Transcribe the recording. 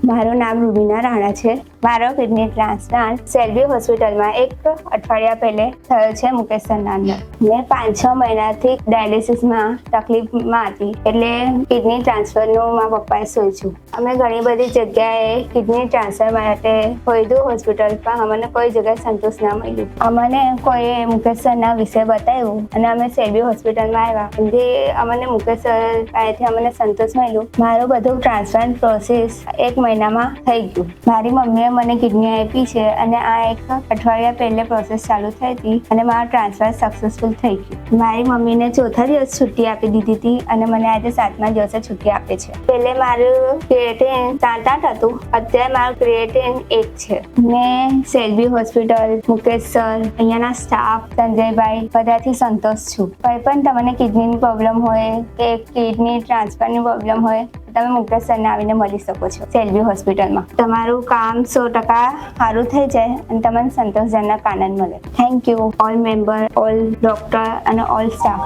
મારું નામ રૂબીના રાણા છે. મારો કિડની ટ્રાન્સપ્લાન્ટ સેલ્વી હોસ્પિટલમાં 1 અઠવાડિયા પહેલે થયો છે મુકેશ સરના અંદર. મેં 5-6 મહિનાથી ડાયાલિસિસમાં તકલીફમાં હતી, એટલે કિડની ટ્રાન્સફરનું મારા પપ્પાએ સોચ્યું. અમે ઘણી બધી જગ્યાએ કિડની ટ્રાન્સફર માટે ખોઈધું હોસ્પિટલ, પણ અમને કોઈ જગ્યાએ સંતોષ ના મળ્યું. અમને કોઈએ મુકેશ સરના વિશે બતાવ્યું અને અમે સેલ્વી હોસ્પિટલમાં આવ્યા. જે અમને મુકેશ સર પાસેથી અમને સંતોષ મળ્યું. મારું બધું ટ્રાન્સપ્લાન્ટ પ્રોસેસ 1 મહિનામાં થઈ ગયું. મારી મમ્મીએ મને કિડની આપી છે અને આ 1 અઠવાડિયા પહેલે પ્રોસેસ ચાલુ થઈ હતી અને મારું ટ્રાન્સફર સક્સેસફુલ થઈ ગયું. મારી મમ્મીને ચોથા દિવસ છુટ્ટી આપી દીધી હતી અને મને આજે 7મા દિવસે છુટ્ટી આપે છે. પહેલે મારું ક્રિએટિન 7-8 હતું, અત્યારે મારું ક્રિએટિન 1 છે. મેં સેલ્વી હોસ્પિટલ, મુકેશ સર, અહીંયાના સ્ટાફ, સંજયભાઈ બધાથી સંતોષ છું. કોઈ પણ તમને કિડનીની પ્રોબ્લેમ હોય કે કિડની ટ્રાન્સફરની પ્રોબ્લેમ હોય, તમે મુકેશ સરને આવીને મળી શકો છો સેલ્વી હોસ્પિટલમાં. તમારું કામ 100% સારું થઈ જાય અને તમને સંતોષજનક આનંદ મળે. Thank you all member, all doctor અને ઓલ સ્ટાફ.